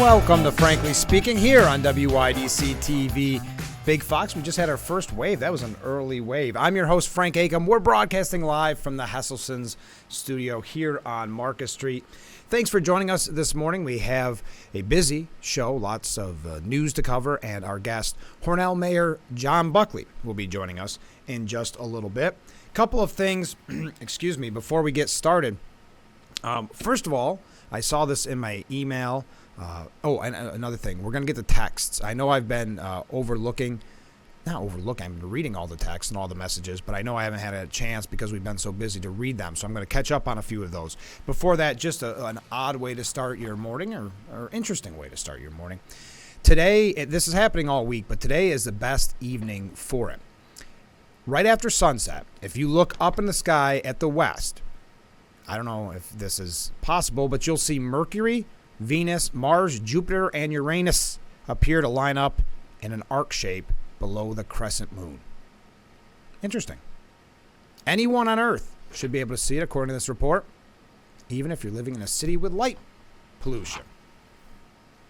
Welcome to Frankly Speaking here on WYDC TV. Big Fox, we just had our first wave. That was an early wave. I'm your host, Frank Acom. We're broadcasting live from the Hesselson's studio here on Marcus Street. Thanks for joining us this morning. We have a busy show, lots of news to cover, and our guest, Hornell Mayor John Buckley, will be joining us in just a little bit. Couple of things, excuse me, before we get started. First of all, I saw this in my email. And another thing, we're going to get the texts. I know I've been not overlooking, I've been reading all the texts and all the messages, but I know I haven't had a chance because we've been so busy to read them, so I'm going to catch up on a few of those. Before that, just an odd way to start your morning or interesting way to start your morning. Today, this is happening all week, but today is the best evening for it. Right after sunset, if you look up in the sky at the west, I don't know if this is possible, but you'll see Mercury, Venus, Mars, Jupiter, and Uranus appear to line up in an arc shape below the crescent moon. Interesting. Anyone on Earth should be able to see it, according to this report, even if you're living in a city with light pollution.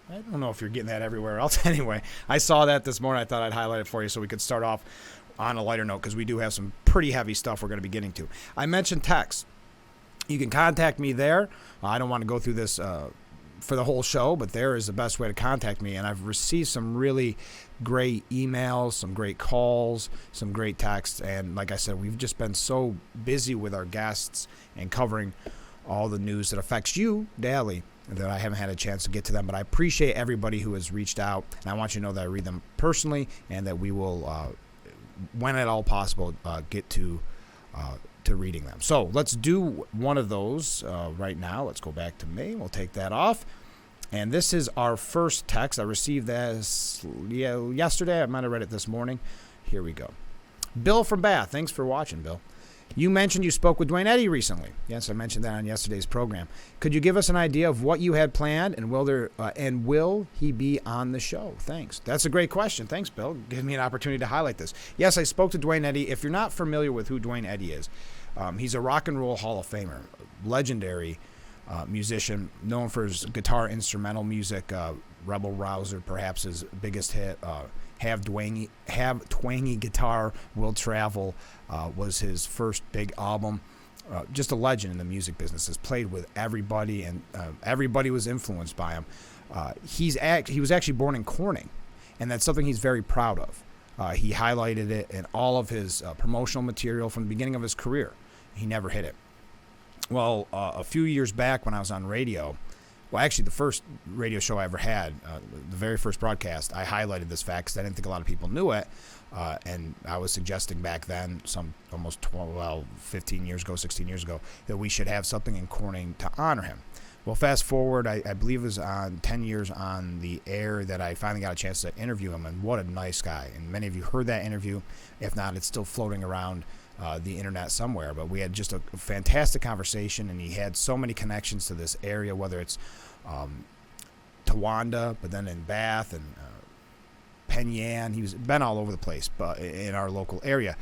I don't know if you're getting that everywhere else. Anyway, I saw that this morning. I thought I'd highlight it for you so we could start off on a lighter note because we do have some pretty heavy stuff we're going to be getting to. I mentioned text. You can contact me there. I don't want to go through this for the whole show, but there is the best way to contact me. And I've received some really great emails, some great calls, some great texts. And like I said, we've just been so busy with our guests and covering all the news that affects you daily that I haven't had a chance to get to them. But I appreciate everybody who has reached out. And I want you to know that I read them personally and that we will, when at all possible, get to reading them. So let's do one of those right now. Let's go back to me. We'll take that off. And this is our first text. I received this yesterday. I might have read it this morning. Here we go. Bill from Bath. Thanks for watching, Bill. You mentioned you spoke with Duane Eddy recently. Yes, I mentioned that on yesterday's program. Could you give us an idea of what you had planned and will he be on the show? Thanks. That's a great question. Thanks, Bill. Give me an opportunity to highlight this. Yes, I spoke to Duane Eddy. If you're not familiar with who Duane Eddy is, he's a rock and roll Hall of Famer, legendary musician, known for his guitar instrumental music. Rebel Rouser, perhaps his biggest hit. Have Twangy Guitar Will Travel was his first big album. Just a legend in the music business. Has played with everybody, and everybody was influenced by him. He was actually born in Corning, and that's something he's very proud of. He highlighted it in all of his promotional material from the beginning of his career. He never hit it. Well, a few years back when I was on radio, well, actually the first radio show I ever had, the very first broadcast, I highlighted this fact because I didn't think a lot of people knew it. And I was suggesting back then, some almost 15 years ago, 16 years ago, that we should have something in Corning to honor him. Well, fast forward, I believe it was on 10 years on the air that I finally got a chance to interview him, and what a nice guy. And many of you heard that interview. If not, it's still floating around the internet somewhere. But we had just a fantastic conversation, and he had so many connections to this area, whether it's Towanda, but then in Bath and Penn Yan. He's been all over the place but in our local area.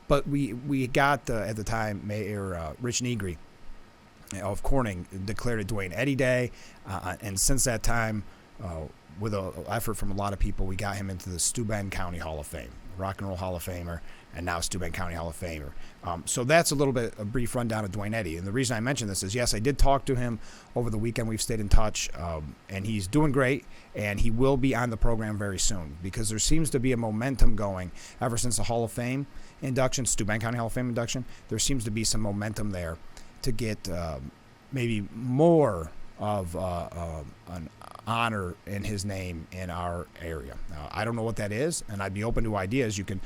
But we got, at the time, Mayor Rich Negri of Corning declared it Duane Eddy Day, and since that time, with an effort from a lot of people, we got him into the Steuben County Hall of Fame, Rock and Roll Hall of Famer, and now Steuben County Hall of Famer. So that's a brief rundown of Duane Eddy. And the reason I mention this is, yes, I did talk to him over the weekend. We've stayed in touch, and he's doing great, and he will be on the program very soon because there seems to be a momentum going ever since the Hall of Fame induction, Steuben County Hall of Fame induction. There seems to be some momentum there to get maybe more of an honor in his name in our area. I don't know what that is, and I'd be open to ideas. You can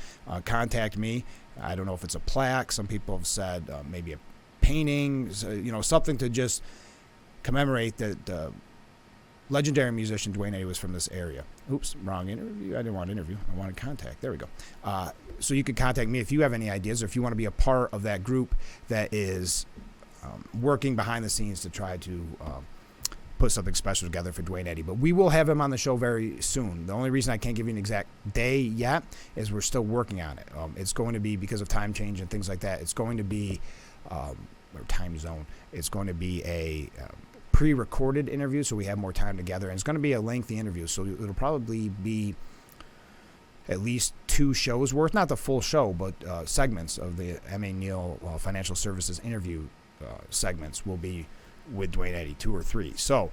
contact me. I don't know if it's a plaque. Some people have said maybe a painting, something to just commemorate that legendary musician Duane Eddy was from this area. Oops, wrong interview. I didn't want an interview. I wanted contact. There we go. So you could contact me if you have any ideas or if you want to be a part of that group that is working behind the scenes to try to put something special together for Duane Eddy. But we will have him on the show very soon. The only reason I can't give you an exact day yet is we're still working on it. It's going to be, because of time change and things like that, it's going to be, or time zone, it's going to be a pre-recorded interview, so we have more time together. And it's going to be a lengthy interview, so it'll probably be at least 2 shows worth, not the full show, but segments of the M.A. Neal Financial Services interview segments will be with Duane Eddy, 2 or 3. So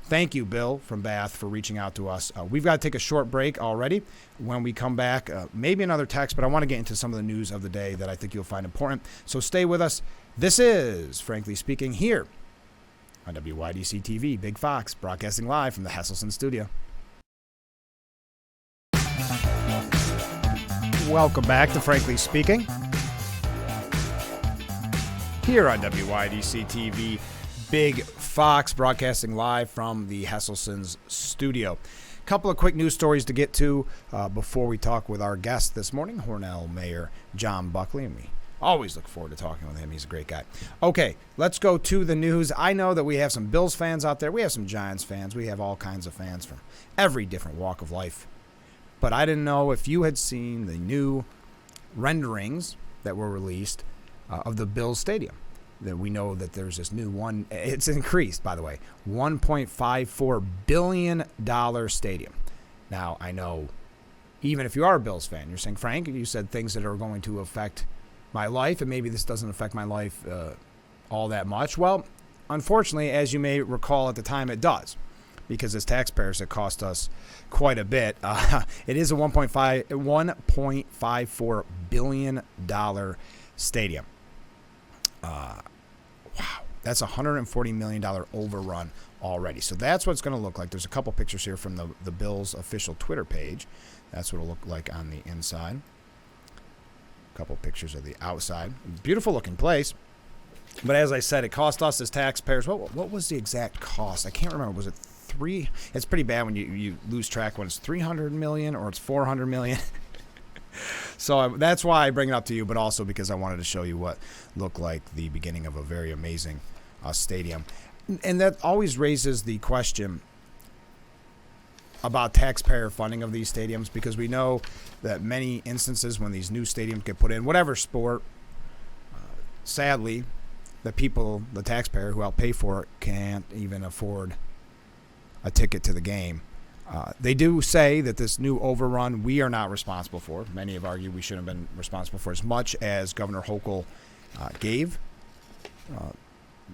thank you, Bill from Bath, for reaching out to us. We've got to take a short break already. When we come back, maybe another text, but I want to get into some of the news of the day that I think you'll find important. So stay with us. This is Frankly Speaking here on WYDC TV, Big Fox, broadcasting live from the Hesselson studio. Welcome back to Frankly Speaking here on WYDC TV, Big Fox, broadcasting live from the Hesselson's studio. A couple of quick news stories to get to before we talk with our guest this morning, Hornell Mayor John Buckley, and we always look forward to talking with him. He's a great guy. Okay, let's go to the news. I know that we have some Bills fans out there. We have some Giants fans. We have all kinds of fans from every different walk of life. But I didn't know if you had seen the new renderings that were released of the Bills Stadium. That we know that there's this new one. It's increased, by the way, $1.54 billion stadium. Now, I know even if you are a Bills fan, you're saying, Frank, you said things that are going to affect my life, and maybe this doesn't affect my life all that much. Well, unfortunately, as you may recall at the time, it does. Because as taxpayers, it cost us quite a bit. It is a $1.54 billion stadium. Wow, that's a $140 million overrun already. So that's what it's going to look like. There's a couple pictures here from the Bills' official Twitter page. That's what it'll look like on the inside. A couple pictures of the outside. Beautiful looking place. But as I said, it cost us as taxpayers. What was the exact cost? I can't remember. Was it three? It's pretty bad when you lose track when it's 300 million or it's 400 million. So that's why I bring it up to you, but also because I wanted to show you what looked like the beginning of a very amazing stadium. And that always raises the question about taxpayer funding of these stadiums, because we know that many instances when these new stadiums get put in, whatever sport, sadly, the people, the taxpayer who help pay for it, can't even afford a ticket to the game. They do say that this new overrun we are not responsible for. Many have argued we shouldn't have been responsible for as much as Governor Hochul gave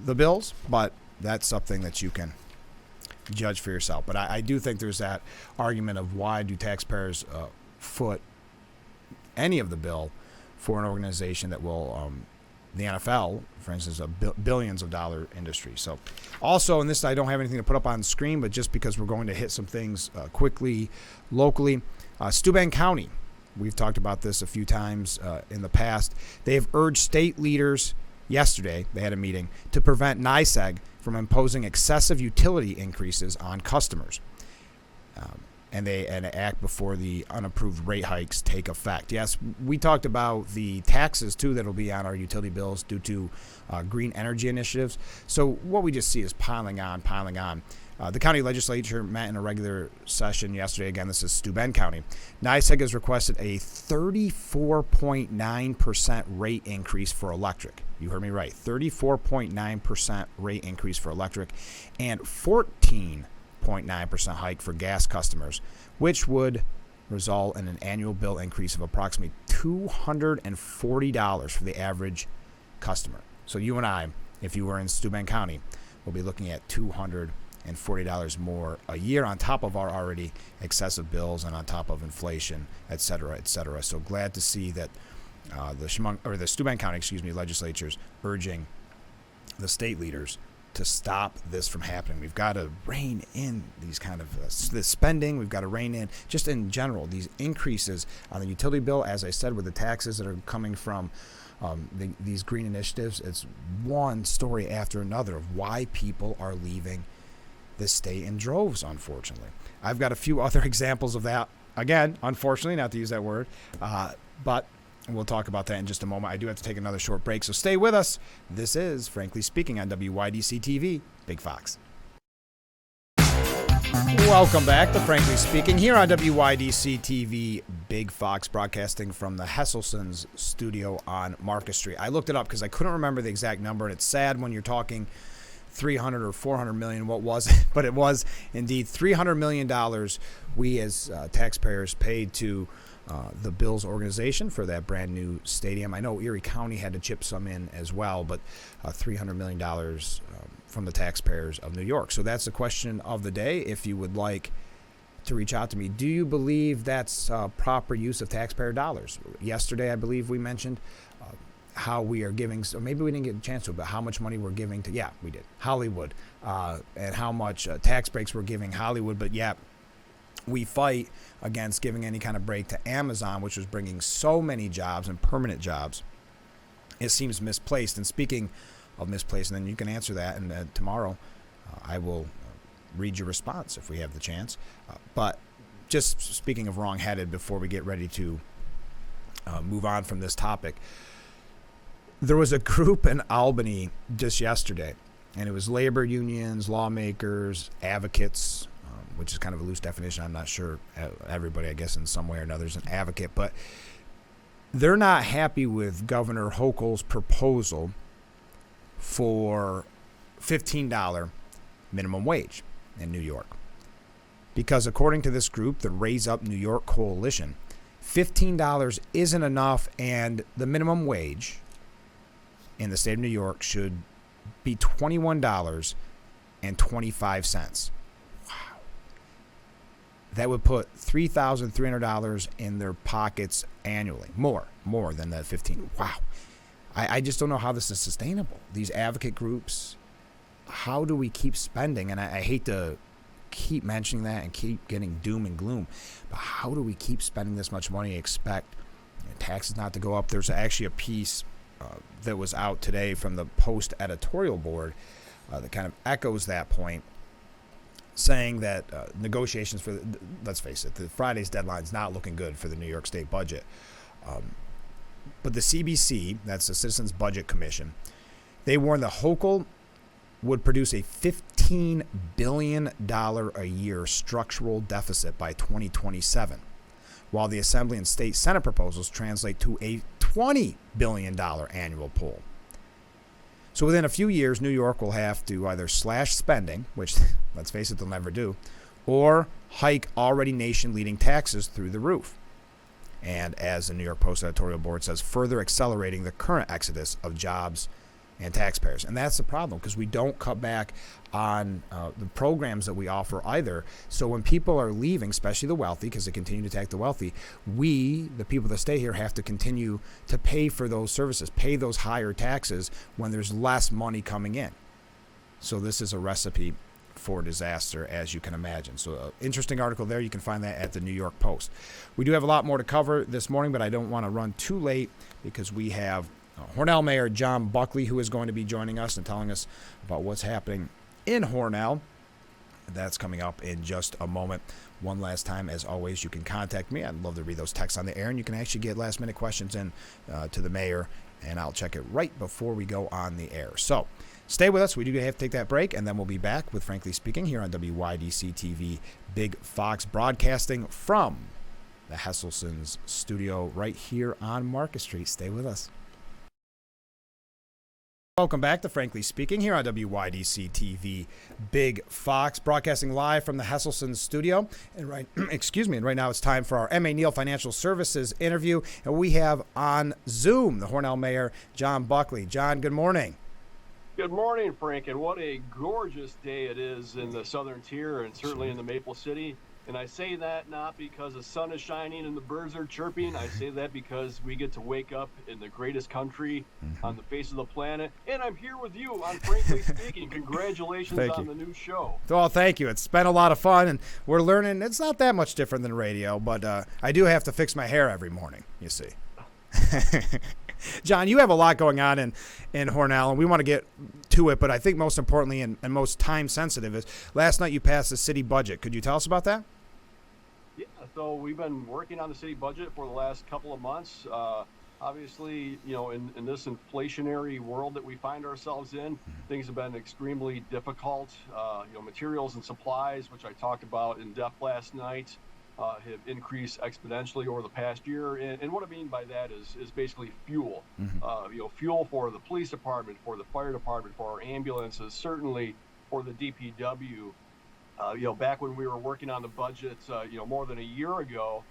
the Bills, but that's something that you can judge for yourself. But I do think there's that argument of why do taxpayers foot any of the bill for an organization that will, the NFL, for instance, a billions of dollar industry. So also, and this I don't have anything to put up on the screen, but just because we're going to hit some things quickly locally, Steuben County, we've talked about this a few times in the past. They have urged state leaders yesterday, they had a meeting, to prevent NYSEG from imposing excessive utility increases on customers. And act before the unapproved rate hikes take effect. Yes, we talked about the taxes, too, that will be on our utility bills due to green energy initiatives. So what we just see is piling on. The county legislature met in a regular session yesterday. Again, this is Steuben County. NYSEG has requested a 34.9% rate increase for electric. You heard me right, 34.9% rate increase for electric, and 14.9% hike for gas customers, which would result in an annual bill increase of approximately $240 for the average customer. So you and I, if you were in Steuben County, will be looking at $240 more a year on top of our already excessive bills and on top of inflation, et cetera, et cetera. So glad to see that the Steuben County, legislatures urging the state leaders to stop this from happening. We've got to rein in these kind of this spending. We've got to rein in, just in general, these increases on the utility bill. As I said, with the taxes that are coming from these green initiatives, it's one story after another of why people are leaving this state in droves, unfortunately. I've got a few other examples of that. Again, unfortunately, not to use that word, but we'll talk about that in just a moment. I do have to take another short break, so stay with us. This is Frankly Speaking on WYDC TV, Big Fox. Welcome back to Frankly Speaking here on WYDC TV, Big Fox, broadcasting from the Hesselson's studio on Marcus Street. I looked it up because I couldn't remember the exact number, and it's sad when you're talking 300 or 400 million. What was it? But it was indeed $300 million we as taxpayers paid to the Bills organization for that brand new stadium. I know Erie County had to chip some in as well, but $300 million from the taxpayers of New York. So that's the question of the day. If you would like to reach out to me, do you believe that's proper use of taxpayer dollars? Yesterday, I believe we mentioned how we are giving, so maybe we didn't get a chance to, but how much money we're giving to, yeah, we did, Hollywood, and how much tax breaks we're giving Hollywood, but yeah, we fight against giving any kind of break to Amazon, which was bringing so many jobs and permanent jobs. It seems misplaced. And speaking of misplaced, and then you can answer that, and tomorrow I will read your response if we have the chance. But just speaking of wrong-headed, before we get ready to move on from this topic, there was a group in Albany just yesterday, and it was labor unions, lawmakers, advocates, which is kind of a loose definition. I'm not sure. Everybody, I guess, in some way or another is an advocate. But they're not happy with Governor Hochul's proposal for $15 minimum wage in New York. Because according to this group, the Raise Up New York Coalition, $15 isn't enough, and the minimum wage in the state of New York should be $21.25. That would put $3,300 in their pockets annually. More than that 15. Wow. I just don't know how this is sustainable. These advocate groups, how do we keep spending? And I hate to keep mentioning that and keep getting doom and gloom, but how do we keep spending this much money and expect taxes not to go up? There's actually a piece that was out today from the Post editorial board that kind of echoes that point, saying that negotiations for, let's face it, the Friday's deadline is not looking good for the New York State budget. But the CBC, that's the Citizens Budget Commission, they warned that Hochul would produce a $15 billion a year structural deficit by 2027, while the Assembly and State Senate proposals translate to a $20 billion annual pull. So within a few years, New York will have to either slash spending, which, let's face it, they'll never do, or hike already nation-leading taxes through the roof. And as the New York Post editorial board says, further accelerating the current exodus of jobs and taxpayers. And that's the problem, because we don't cut back on the programs that we offer either. So when people are leaving, especially the wealthy, because they continue to tax the wealthy, we, the people that stay here, have to continue to pay for those services, pay those higher taxes when there's less money coming in. So this is a recipe for disaster, as you can imagine. So interesting article there. You can find that at the New York Post. We do have a lot more to cover this morning, but I don't want to run too late because we have Hornell Mayor John Buckley, who is going to be joining us and telling us about what's happening in Hornell. That's coming up in just a moment. One last time, as always, you can contact me. I'd love to read those texts on the air, and you can actually get last-minute questions in to the mayor, and I'll check it right before we go on the air. So stay with us. We do have to take that break, and then we'll be back with Frankly Speaking here on WYDC TV, Big Fox, broadcasting from the Hesselson's studio right here on Market Street. Stay with us. Welcome back to Frankly Speaking here on WYDC TV, Big Fox, broadcasting live from the Hesselson's studio. And right now it's time for our M.A. Neal Financial Services interview, and we have on Zoom the Hornell Mayor John Buckley. John, good morning. Good morning, Frank, and what a gorgeous day it is in the southern tier and certainly in the Maple City. And I say that not because the sun is shining and the birds are chirping. I say that because we get to wake up in the greatest country on the face of the planet. And I'm here with you on Frankly Speaking. Congratulations on the new show. Well, thank you. It's been a lot of fun, and we're learning. It's not that much different than radio, but I do have to fix my hair every morning, you see. John, you have a lot going on in Hornell, and we want to get to it, but I think most importantly and most time sensitive is last night you passed the city budget. Could you tell us about that? Yeah, so we've been working on the city budget for the last couple of months. Obviously, in this inflationary world that we find ourselves in, things have been extremely difficult. Materials and supplies, which I talked about in depth last night, have increased exponentially over the past year. And what I mean by that is basically fuel. Fuel for the police department, for the fire department, for our ambulances, certainly for the DPW. Back when we were working on the budget, more than a year ago,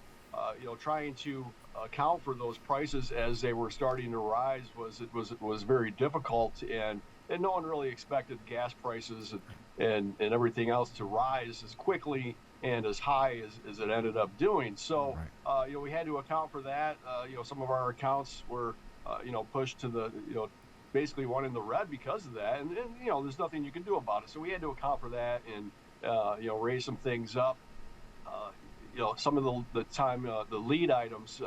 trying to account for those prices as they were starting to rise was very difficult, and no one really expected gas prices and everything else to rise as quickly and as high as it ended up doing. So, we had to account for that. Some of our accounts were, pushed to the, basically one in the red because of that. And there's nothing you can do about it. So we had to account for that and, raise some things up. Some of the time, the lead items,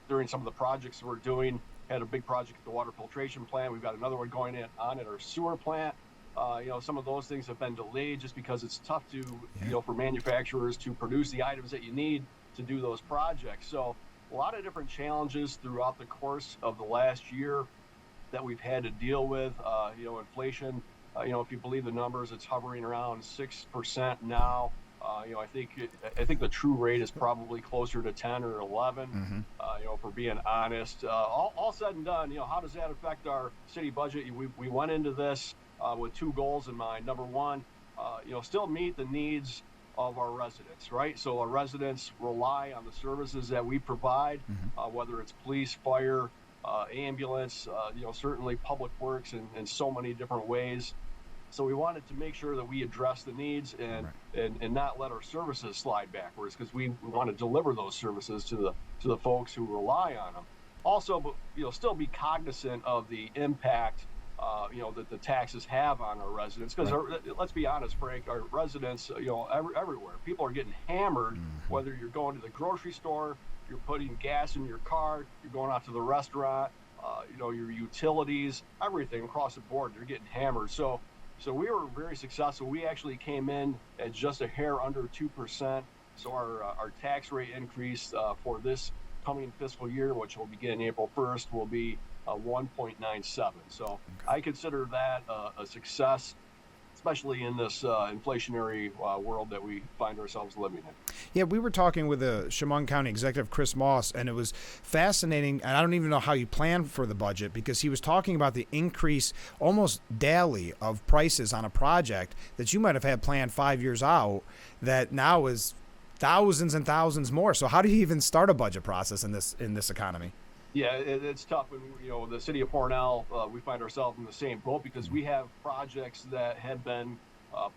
during some of the projects we're doing, had a big project at the water filtration plant. We've got another one going on at our sewer plant. Some of those things have been delayed just because it's tough to, for manufacturers to produce the items that you need to do those projects. So a lot of different challenges throughout the course of the last year that we've had to deal with. Inflation, if you believe the numbers, it's hovering around 6% now. I think the true rate is probably closer to 10 or 11. If we're being honest, all said and done, how does that affect our city budget? We went into this with two goals in mind. Number one, still meet the needs of our residents, right? So our residents rely on the services that we provide, whether it's police, fire, ambulance, certainly public works in so many different ways. So we wanted to make sure that we address the needs and not let our services slide backwards, because we want to deliver those services to the folks who rely on them. Also, but still be cognizant of the impact that the taxes have on our residents, because let's be honest, Frank, our residents, everywhere, people are getting hammered, whether you're going to the grocery store, you're putting gas in your car, you're going out to the restaurant, your utilities, everything across the board, they're getting hammered. So we were very successful. We actually came in at just a hair under 2%. So our tax rate increase for this coming fiscal year, which will begin April 1st, will be 1.97. So I consider that a success, especially in this inflationary world that we find ourselves living in. Yeah, we were talking with the Chemung County Executive Chris Moss, and it was fascinating. And I don't even know how you plan for the budget, because he was talking about the increase almost daily of prices on a project that you might have had planned 5 years out that now is thousands and thousands more. So how do you even start a budget process in this economy? Yeah, it's tough. And, the city of Hornell, we find ourselves in the same boat, because we have projects that have been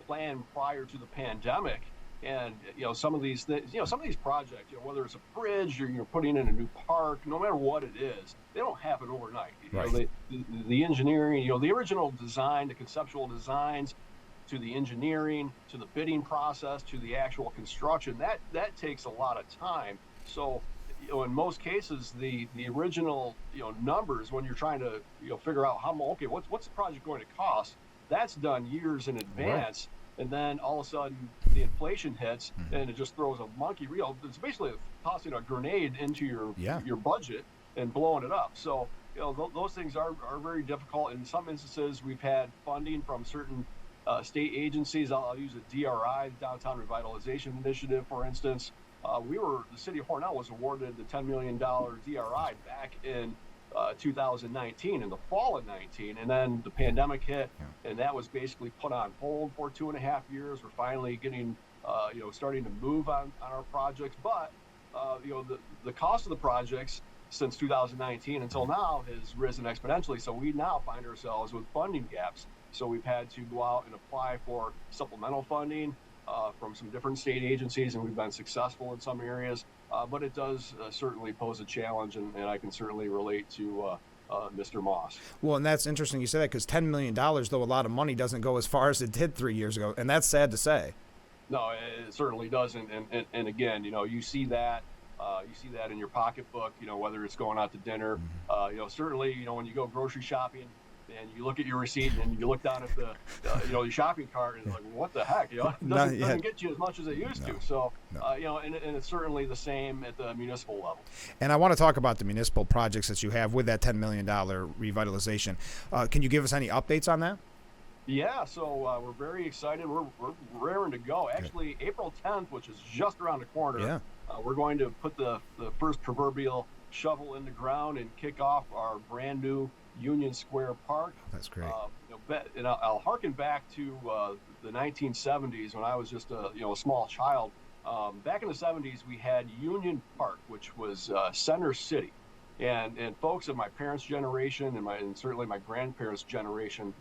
planned prior to the pandemic. And, some of these projects, whether it's a bridge or you're putting in a new park, no matter what it is, they don't happen overnight. The engineering, the original design, the conceptual designs, to the engineering, to the bidding process, to the actual construction, that takes a lot of time. So, in most cases, the original numbers, when you're trying to figure out what's the project going to cost, that's done years in advance. And then all of a sudden the inflation hits, and it just throws a monkey wrench. It's basically tossing a grenade into your budget and blowing it up. So those things are very difficult. In some instances, we've had funding from certain state agencies. I'll use a DRI, Downtown Revitalization Initiative, for instance. The city of Hornell was awarded the $10 million DRI back in 2019, in the fall of 19, and then the pandemic hit, and that was basically put on hold for 2.5 years. We're finally getting, starting to move on our projects, but the cost of the projects since 2019 until now has risen exponentially. So we now find ourselves with funding gaps. So we've had to go out and apply for supplemental funding from some different state agencies, and we've been successful in some areas, but it does certainly pose a challenge, and I can certainly relate to Mr. Moss. Well, and that's interesting you say that, because $10 million, though a lot of money, doesn't go as far as it did 3 years ago, and that's sad to say. No, it certainly doesn't, and again, you see that in your pocketbook, whether it's going out to dinner, certainly, when you go grocery shopping, and you look at your receipt and you look down at the your shopping cart, and it's like, what the heck, it doesn't get you as much as it used to. So and it's certainly the same at the municipal level. And I want to talk about the municipal projects that you have with that $10 million revitalization. Can you give us any updates on that? Yeah, so we're very excited. We're raring to go. Good. Actually, April 10th, which is just around the corner, Yeah. we're going to put the first proverbial shovel in the ground and kick off our brand new Union Square Park. That's great. And I'll harken back to the 1970s when I was just a small child. Back in the 70s, we had Union Park, which was Center City, and folks of my parents' generation and certainly my grandparents' generation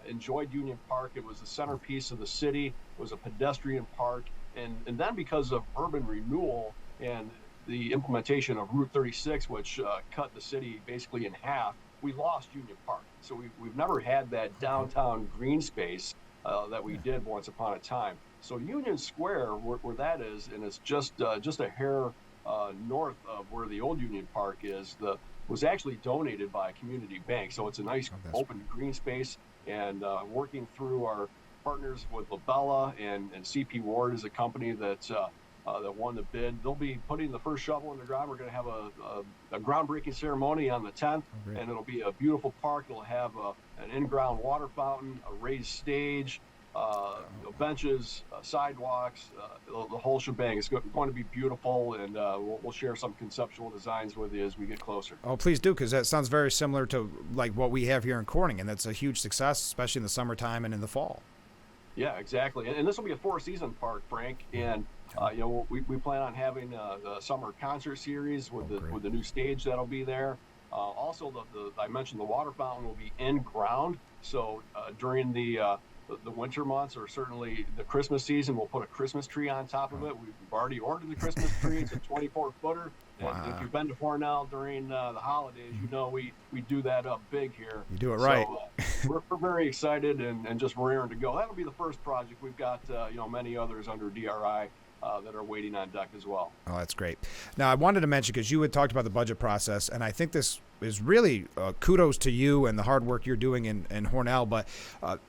enjoyed Union Park. It was the centerpiece of the city. It was a pedestrian park, and then because of urban renewal and the implementation of Route 36, which cut the city basically in half, we lost Union Park. So we've never had that downtown green space that we did once upon a time. So Union Square, where that is, and it's just a hair north of where the old Union Park is, was actually donated by a community bank. So it's a nice open green space. And working through our partners with Labella and CP Ward is a company that won the bid. They'll be putting the first shovel in the ground. We're going to have a groundbreaking ceremony on the 10th, and it'll be a beautiful park. It'll have an in-ground water fountain, a raised stage, benches, sidewalks, the whole shebang. It's going to be beautiful, and we'll share some conceptual designs with you as we get closer. Oh, please do, because that sounds very similar to like what we have here in Corning, and that's a huge success, especially in the summertime and in the fall. Yeah, exactly. And this will be a four-season park, Frank. And we plan on having a summer concert series with the new stage that'll be there. Also, I mentioned the water fountain will be in ground. So during the winter months, or certainly the Christmas season, we'll put a Christmas tree on top of it. We've already ordered the Christmas tree. It's a 24-footer. Wow. And if you've been to Hornell during the holidays, we do that up big here. You do it right. So we're very excited and just raring to go. That'll be the first project. We've got many others under DRI that are waiting on deck as well. Oh, that's great. Now, I wanted to mention, because you had talked about the budget process, and I think this is really kudos to you and the hard work you're doing in Hornell, but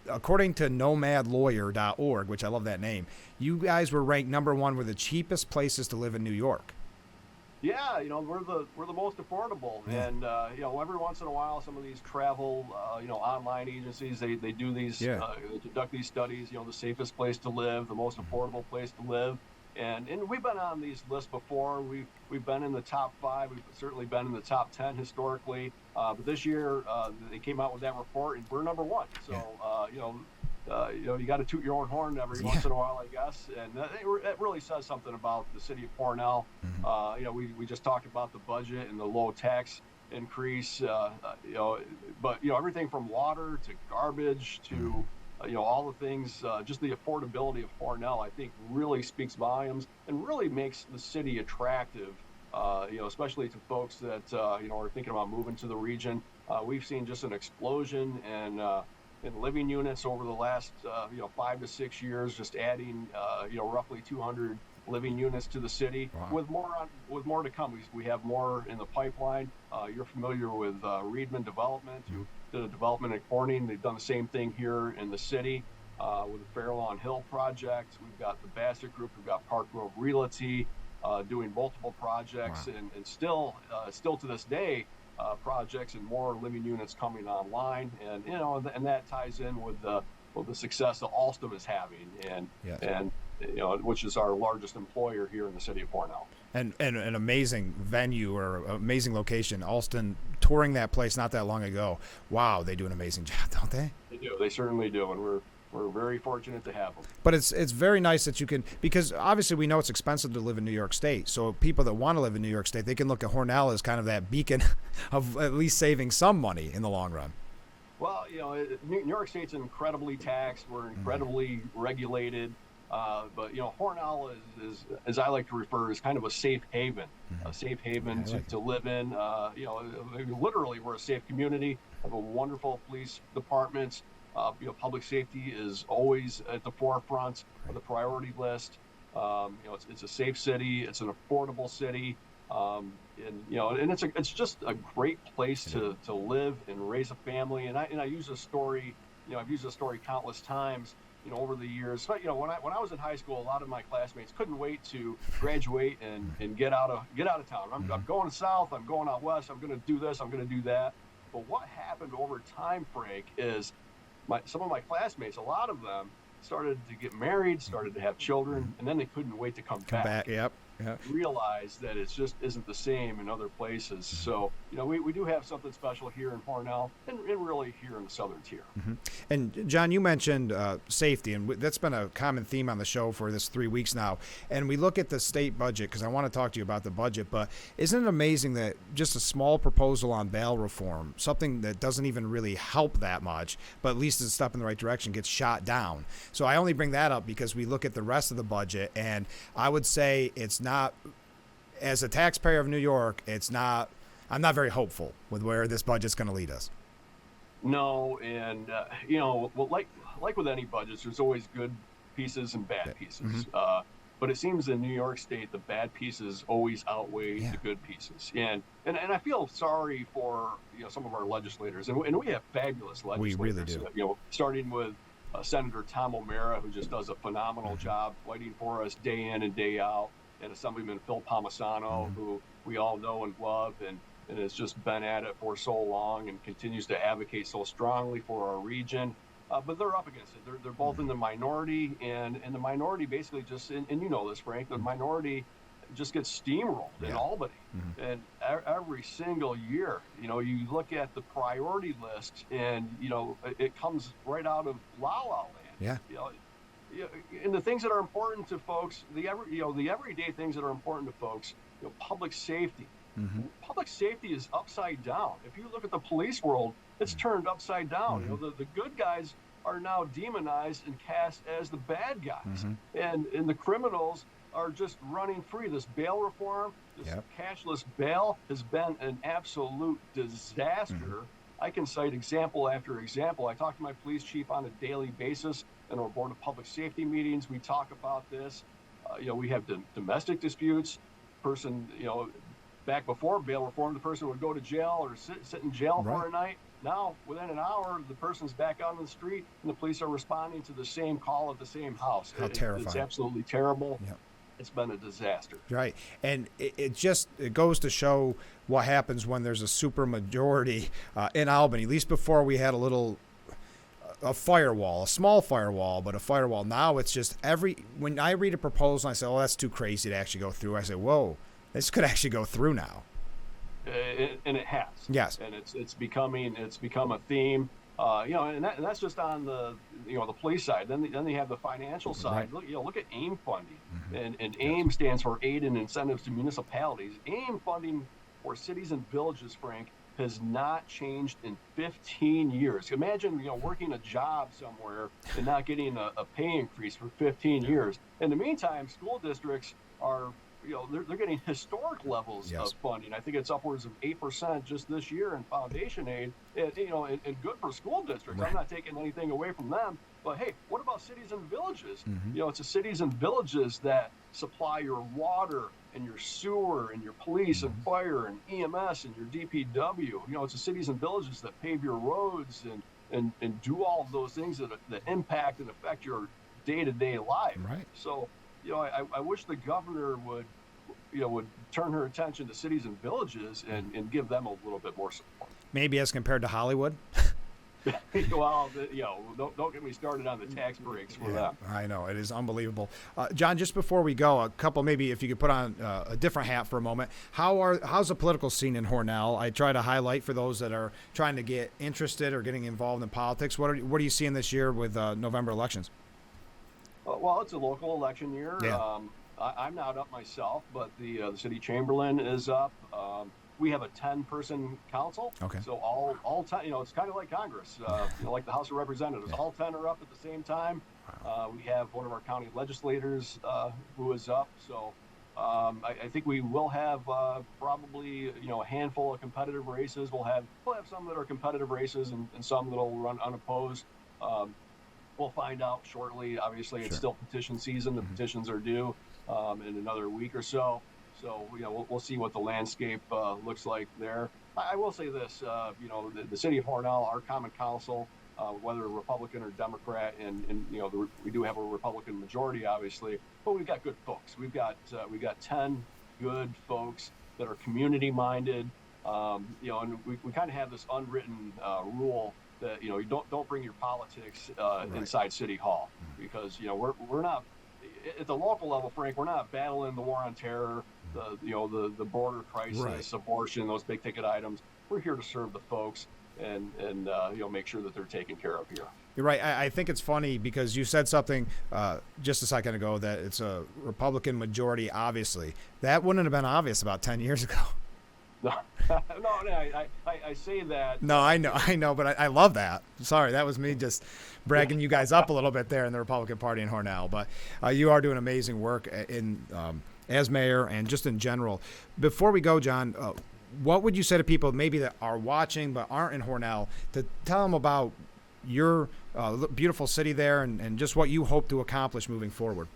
according to nomadlawyer.org, which I love that name, you guys were ranked number one with the cheapest places to live in New York. Yeah, we're the most affordable, and every once in a while, some of these travel, online agencies, they do these, they conduct these studies. The safest place to live, the most affordable place to live, and we've been on these lists before. We've been in the top 5. We've certainly been in the top 10 historically, but this year they came out with that report, and we're number 1. So you got to toot your own horn every once in a while, I guess, and it really says something about the city of Hornell. Mm-hmm. We just talked about the budget and the low tax increase, but everything from water to garbage to all the things, just the affordability of Hornell, I think really speaks volumes and really makes the city attractive, especially to folks that are thinking about moving to the region. We've seen just an explosion in living units over the last 5 to 6 years, just adding roughly 200 living units to the city. Wow. with more to come. We have more in the pipeline. You're familiar with Reedman Development, who did a development at Corning. They've done the same thing here in the city with the Fairlawn Hill project. We've got the Bassett Group. We've got Park Grove Realty doing multiple projects. Wow. And still to this day, projects and more living units coming online, and that ties in with the success that Alstom is having, and which is our largest employer here in the city of Hornell. And an amazing venue or amazing location. Alstom touring that place not that long ago. Wow, they do an amazing job, don't they? They do. They certainly do, and we're very fortunate to have them. But it's very nice that you can, because obviously we know it's expensive to live in New York State. So people that want to live in New York State, they can look at Hornell as kind of that beacon of at least saving some money in the long run. Well, New York State's incredibly taxed. We're incredibly regulated. But Hornell is, as I like to refer, is kind of a safe haven, to live in. Literally, we're a safe community. We have a wonderful police department. Public safety is always at the forefront of the priority list. It's a safe city. It's an affordable city, and it's just a great place to live and raise a family. And I use this story. I've used this story countless times. Over the years, but when I was in high school, a lot of my classmates couldn't wait to graduate and get out of town. I'm going south. I'm going out west. I'm going to do this. I'm going to do that. But what happened over time, Frank, is some of my classmates, a lot of them started to get married, started to have children, and then they couldn't wait to come back. Yep. Yep. Realize that it just isn't the same in other places. So, we do have something special here in Hornell and really here in the Southern Tier. And John, you mentioned safety, and that's been a common theme on the show for this 3 weeks now. And we look at the state budget because I want to talk to you about the budget, but isn't it amazing that just a small proposal on bail reform, something that doesn't even really help that much, but at least is a step in the right direction, gets shot down? So I only bring that up because we look at the rest of the budget, and I would say it's not, as a taxpayer of New York, I'm not very hopeful with where this budget's going to lead us. No, and well, like with any budgets, there's always good pieces and bad pieces. But it seems in New York State, the bad pieces always outweigh the good pieces. And I feel sorry for some of our legislators, and we have fabulous legislators. We really do. Starting with Senator Tom O'Mara, who just does a phenomenal job fighting for us day in and day out, and Assemblyman Phil Palmisano, who we all know and love, and has just been at it for so long and continues to advocate so strongly for our region. But they're up against it. They're both in the minority, and the minority basically just, and you know this, Frank, the minority just gets steamrolled in Albany. And every single year, you look at the priority list, and, it comes right out of La La Land. And the things that are important to folks, the everyday things that are important to folks, public safety. Public safety is upside down. If you look at the police world, it's turned upside down. The good guys are now demonized and cast as the bad guys, and the criminals are just running free. This bail reform, this cashless bail, has been an absolute disaster. I can cite example after example. I talk to my police chief on a daily basis. In our Board of Public Safety meetings, we talk about this. We have domestic disputes. Person, back before bail reform, the person would go to jail or sit in jail for a night. Now, within an hour, the person's back out on the street, and the police are responding to the same call at the same house. How terrifying. It's absolutely terrible. It's been a disaster. Right. And it goes to show what happens when there's a super majority in Albany. At least before we had a firewall, a small firewall, but a firewall. Now it's just when I read a proposal, I say, oh, that's too crazy to actually go through. I say, whoa, this could actually go through now. And it has. Yes. And it's become a theme. And that's just on the police side. Then they have the financial side. Look at AIM funding, and AIM stands for Aid and Incentives to Municipalities. AIM funding for cities and villages, Frank, has not changed in 15 years. Imagine, working a job somewhere and not getting a pay increase for 15 years. In the meantime, school districts are, they're getting historic levels of funding. I think it's upwards of 8% just this year in foundation aid, and good for school districts. I'm not taking anything away from them, but hey, what about cities and villages? It's the cities and villages that supply your water and your sewer and your police and fire and EMS and your DPW. It's the cities and villages that pave your roads and do all of those things that impact and affect your day-to-day life. Right. So, I wish the governor would turn her attention to cities and villages and give them a little bit more support. Maybe as compared to Hollywood. Well, don't get me started on the tax breaks for that. I know, it is unbelievable. John, just before we go, a couple, maybe if you could put on a different hat for a moment. How's the political scene in Hornell? I try to highlight for those that are trying to get interested or getting involved in politics. What are you seeing this year with November elections? Well, it's a local election year. I'm not up myself, but the city chamberlain is up. We have a 10-person council. Okay. So all 10, it's kind of like Congress, like the House of Representatives. All 10 are up at the same time. We have one of our county legislators who is up. So I think we will have probably a handful of competitive races. We'll have some that are competitive races and some that'll run unopposed. We'll find out shortly. Obviously, it's still petition season. The petitions are due in another week or so. So, we'll see what the landscape looks like there. I will say this, the city of Hornell, our common council, whether Republican or Democrat, and we do have a Republican majority, obviously, but we've got good folks. We've got 10 good folks that are community minded, and we kind of have this unwritten rule that you don't bring your politics inside City Hall, because we're not at the local level, Frank. We're not battling the war on terror, the border crisis, abortion, those big ticket items. We're here to serve the folks and make sure that they're taken care of here. You're right. I think it's funny because you said something just a second ago that it's a Republican majority. Obviously, that wouldn't have been obvious about 10 years ago. No, I say that. No, I know, but I love that. Sorry, that was me just bragging you guys up a little bit there in the Republican Party in Hornell. But you are doing amazing work as mayor and just in general. Before we go, John, what would you say to people maybe that are watching but aren't in Hornell to tell them about your beautiful city there and just what you hope to accomplish moving forward?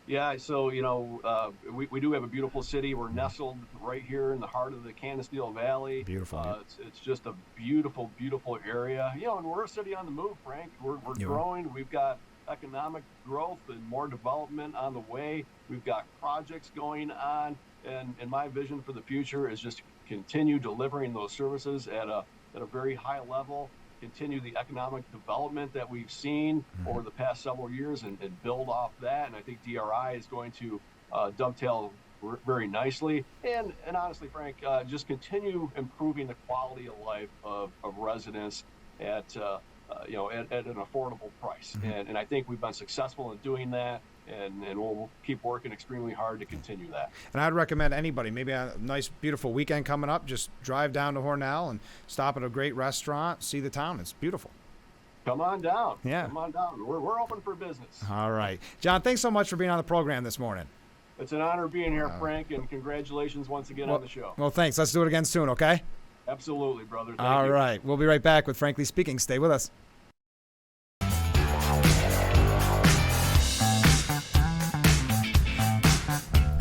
Yeah, so we do have a beautiful city. We're nestled right here in the heart of the Canisteel Valley. Beautiful. It's just a beautiful, beautiful area. And we're a city on the move, Frank. We're growing. We've got economic growth and more development on the way. We've got projects going on, and my vision for the future is just to continue delivering those services at a very high level. Continue the economic development that we've seen over the past several years and build off that. And I think DRI is going to dovetail very nicely. And honestly, Frank, just continue improving the quality of life of residents at an affordable price. And I think we've been successful in doing that. And we'll keep working extremely hard to continue that. And I'd recommend anybody, maybe a nice, beautiful weekend coming up, just drive down to Hornell and stop at a great restaurant, see the town. It's beautiful. Come on down. Yeah. Come on down. We're open for business. All right. John, thanks so much for being on the program this morning. It's an honor being here, Frank, and congratulations once again on the show. Well, thanks. Let's do it again soon, okay? Absolutely, brother. Thank All you. right. We'll be right back with Frankly Speaking. Stay with us.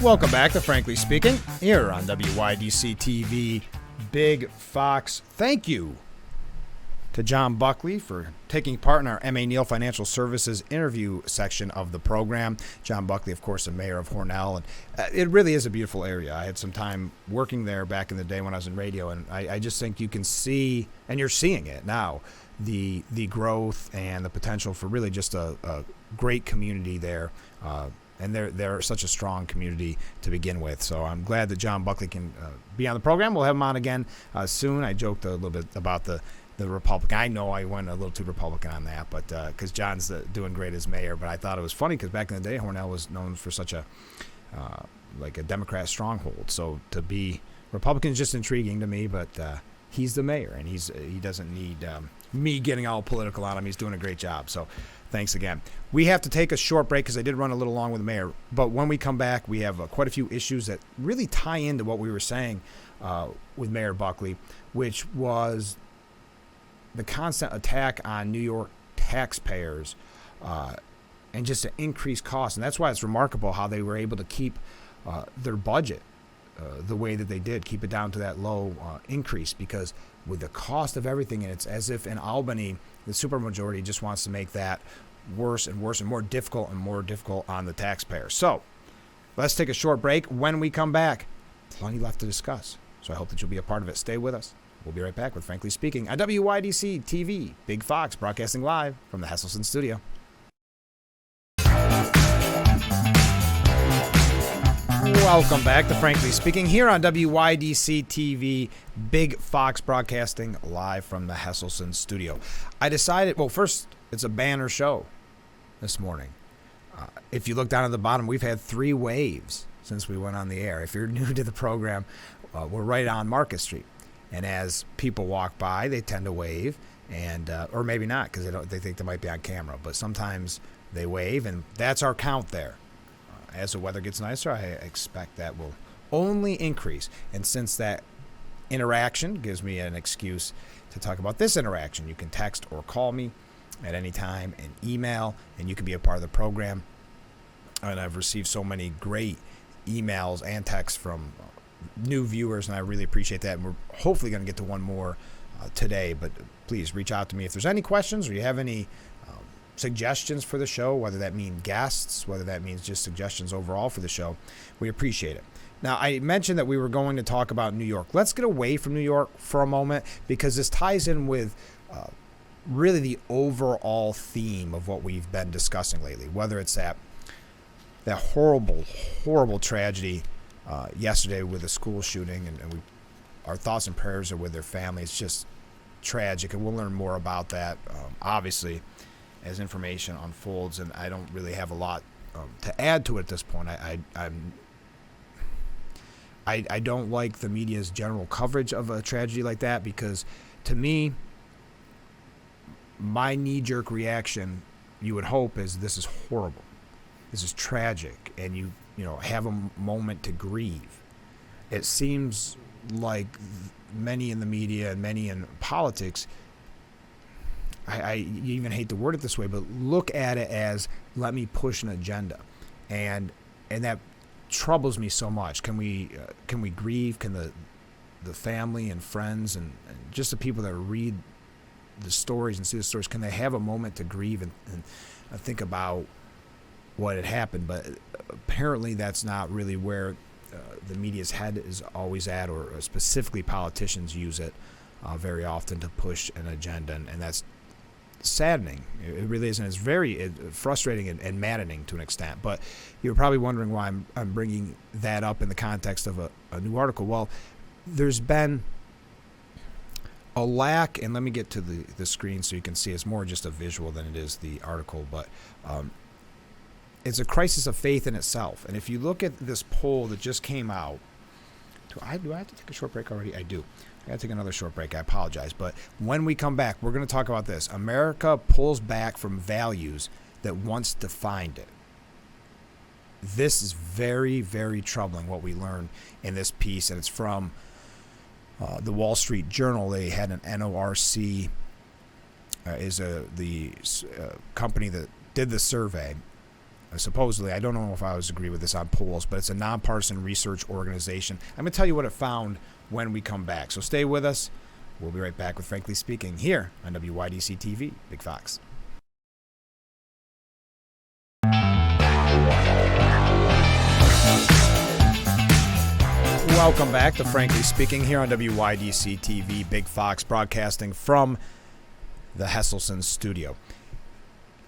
Welcome back to Frankly Speaking here on WYDC TV Big Fox. Thank you to John Buckley for taking part in our M.A. Neal Financial Services interview section of the program. John Buckley, of course, the mayor of Hornell, and it really is a beautiful area. I had some time working there back in the day when I was in radio, and I just think you can see, and you're seeing it now, the growth and the potential for really just a great community there. And they're such a strong community to begin with. So I'm glad that John Buckley can be on the program. We'll have him on again soon. I joked a little bit about the Republican. I know I went a little too Republican on that, but because John's doing great as mayor. But I thought it was funny because back in the day, Hornell was known for such a Democrat stronghold. So to be Republican is just intriguing to me. But he's the mayor, and he doesn't need me getting all political on him. He's doing a great job. So thanks again. We have to take a short break because I did run a little long with the mayor. But when we come back, we have quite a few issues that really tie into what we were saying with Mayor Buckley, which was the constant attack on New York taxpayers and just an increased cost. And that's why it's remarkable how they were able to keep their budget the way that they did, keep it down to that low increase, because with the cost of everything, and it's as if in Albany, the supermajority just wants to make that worse and worse and more difficult on the taxpayer. So let's take a short break. When we come back, plenty left to discuss. So I hope that you'll be a part of it. Stay with us. We'll be right back with Frankly Speaking on WYDC TV, Big Fox, broadcasting live from the Hesselson studio. Welcome back to Frankly Speaking here on WYDC TV, Big Fox, broadcasting live from the Hesselson studio. I decided, well, first, it's a banner show this morning. If you look down at the bottom, we've had 3 waves since we went on the air. If you're new to the program, we're right on Market Street. And as people walk by, they tend to wave, and or maybe not because they think they might be on camera. But sometimes they wave, and that's our count there. As the weather gets nicer, I expect that will only increase. And since that interaction gives me an excuse to talk about this interaction, you can text or call me at any time and email, and you can be a part of the program. And I've received so many great emails and texts from new viewers, and I really appreciate that. And we're hopefully going to get to one more today, but please reach out to me if there's any questions or you have any suggestions for the show, whether that means guests, whether that means just suggestions overall for the show. We appreciate it. Now, I mentioned that we were going to talk about New York. Let's get away from New York for a moment because this ties in with really the overall theme of what we've been discussing lately, whether it's that horrible tragedy yesterday with the school shooting, and our thoughts and prayers are with their family. It's just tragic, and we'll learn more about that, obviously, as information unfolds, and I don't really have a lot to add to it at this point. I don't like the media's general coverage of a tragedy like that, because to me, my knee-jerk reaction, you would hope, is this is horrible. This is tragic, and you have a moment to grieve. It seems like many in the media and many in politics, I even hate to word it this way, but look at it as, let me push an agenda, and that troubles me so much. Can we grieve? Can the family and friends and just the people that read the stories and see the stories, can they have a moment to grieve and think about what had happened? But apparently that's not really where the media's head is always at, or specifically politicians use it very often to push an agenda, and that's saddening. It really is, and it's very frustrating and maddening to an extent. But you're probably wondering why I'm bringing that up in the context of a new article. Well, there's been a lack, and let me get to the screen so you can see. It's more just a visual than it is the article, but it's a crisis of faith in itself. And if you look at this poll that just came out, do I have to take a short break already? I do. I got to take another short break. I apologize. But when we come back, we're going to talk about this. America pulls back from values that once defined it. This is very, very troubling, what we learned in this piece, and it's from the Wall Street Journal. They had an NORC, the company that did the survey. Supposedly, I don't know if I always agree with this on polls, but it's a nonpartisan research organization. I'm going to tell you what it found when we come back. So stay with us. We'll be right back with Frankly Speaking here on WYDC TV, Big Fox. Welcome back to Frankly Speaking here on WYDC TV, Big Fox, broadcasting from the Hesselson studio.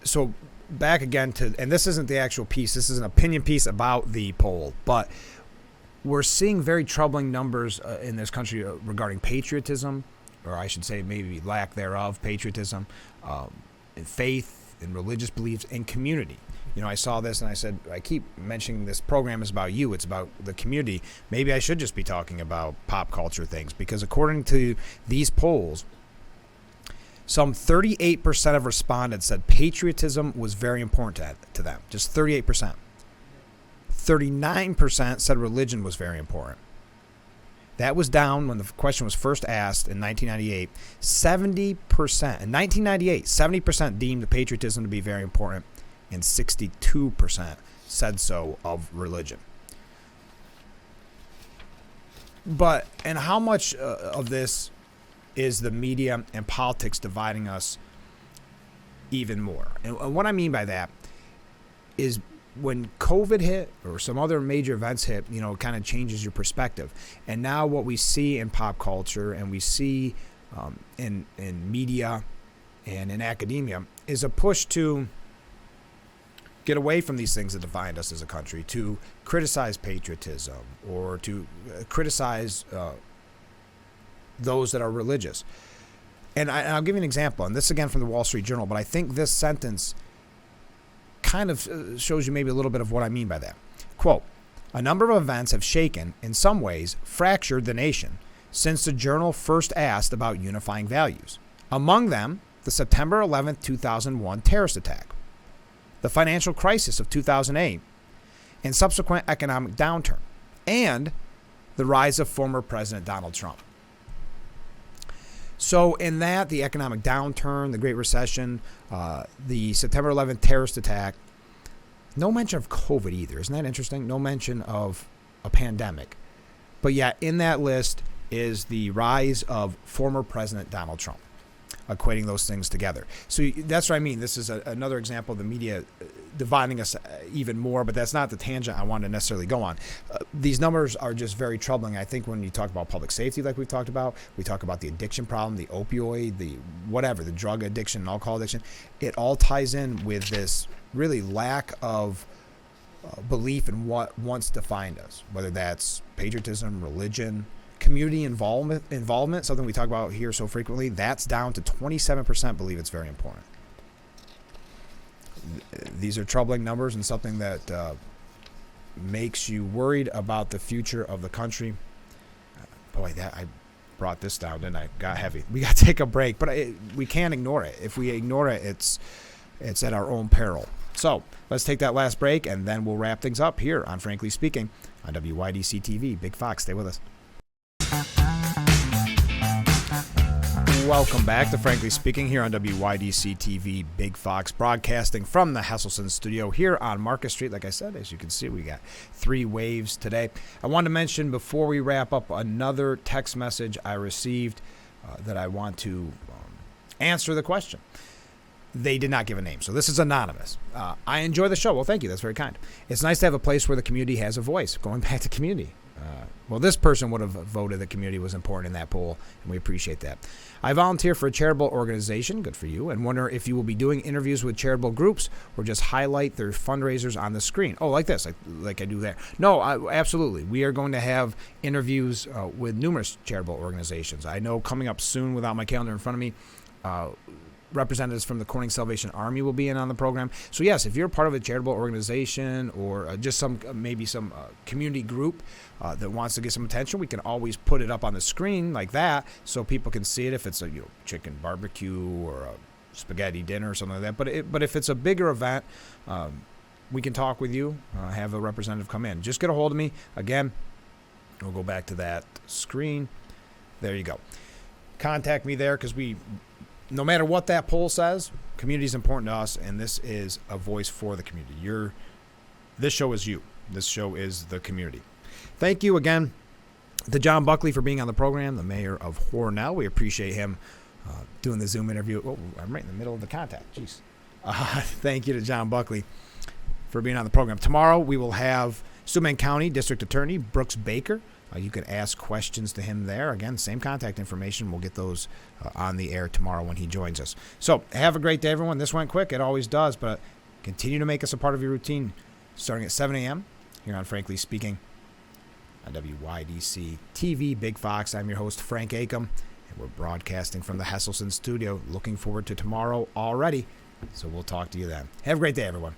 So back again to, and this isn't the actual piece, this is an opinion piece about the poll, but we're seeing very troubling numbers in this country regarding patriotism, or I should say maybe lack thereof, patriotism, and faith and religious beliefs and community. I saw this and I said, I keep mentioning this program is about you. It's about the community. Maybe I should just be talking about pop culture things, because according to these polls, some 38% of respondents said patriotism was very important to them. Just 38%. 39% said religion was very important. That was down when the question was first asked in 1998. 70%. In 1998, 70% deemed patriotism to be very important, and 62% said so of religion. But, and how much of this is the media and politics dividing us even more? And what I mean by that is, when COVID hit or some other major events hit, it kind of changes your perspective. And now what we see in pop culture and we see in media and in academia is a push to get away from these things that defined us as a country, to criticize patriotism or to criticize those that are religious. And I'll give you an example, and this again from the Wall Street Journal, but I think this sentence kind of shows you maybe a little bit of what I mean by that. Quote, "A number of events have shaken, in some ways, fractured the nation since the Journal first asked about unifying values. Among them, the September 11th, 2001 terrorist attack, the financial crisis of 2008, and subsequent economic downturn, and the rise of former President Donald Trump." So in that, the economic downturn, the Great Recession, the September 11th terrorist attack, no mention of COVID either. Isn't that interesting? No mention of a pandemic. But yet in that list is the rise of former President Donald Trump, equating those things together. So that's what I mean. This is another example of the media dividing us even more, but that's not the tangent I want to necessarily go on. These numbers are just very troubling. I think when you talk about public safety, like we've talked about, we talk about the addiction problem, the opioid, the whatever, the drug addiction, alcohol addiction, it all ties in with this really lack of belief in what once defined us, whether that's patriotism, religion, community involvement, something we talk about here so frequently. That's down to 27% believe it's very important. These are troubling numbers and something that makes you worried about the future of the country. Boy, I brought this down, didn't I? Got heavy. We got to take a break, but we can't ignore it. If we ignore it, it's at our own peril. So let's take that last break, and then we'll wrap things up here on Frankly Speaking on WYDC TV. Big Fox, stay with us. Welcome back to Frankly Speaking here on WYDC TV. Big Fox broadcasting from the Hesselson studio here on Market Street. Like I said, as you can see, we got 3 waves today. I wanted to mention before we wrap up another text message I received that I want to answer the question. They did not give a name, so this is anonymous. I enjoy the show. Well, thank you. That's very kind. It's nice to have a place where the community has a voice. Going back to community. Well, this person would have voted the community was important in that poll, and we appreciate that. I volunteer for a charitable organization, good for you, and wonder if you will be doing interviews with charitable groups or just highlight their fundraisers on the screen. Oh, like this, like I do there. No, absolutely. We are going to have interviews with numerous charitable organizations. I know coming up soon, without my calendar in front of me, representatives from the Corning Salvation Army will be in on the program. So yes, if you're part of a charitable organization or just some community group that wants to get some attention, we can always put it up on the screen like that so people can see it if it's a chicken barbecue or a spaghetti dinner or something like that. But if it's a bigger event, we can talk with you, have a representative come in. Just get a hold of me. Again, we'll go back to that screen. There you go. Contact me there because no matter what that poll says, community is important to us, and this is a voice for the community. This show is you. This show is the community. Thank you again to John Buckley for being on the program, the mayor of Hornell. We appreciate him doing the Zoom interview. Oh, I'm right in the middle of the contact. Jeez. Thank you to John Buckley for being on the program. Tomorrow we will have Steubenville County District Attorney Brooks Baker. You can ask questions to him there. Again, same contact information. We'll get those on the air tomorrow when he joins us. So have a great day, everyone. This went quick. It always does, but continue to make us a part of your routine starting at 7 a.m. here on Frankly Speaking on WYDC TV. Big Fox. I'm your host, Frank Acom, and we're broadcasting from the Hesselson studio. Looking forward to tomorrow already, so we'll talk to you then. Have a great day, everyone.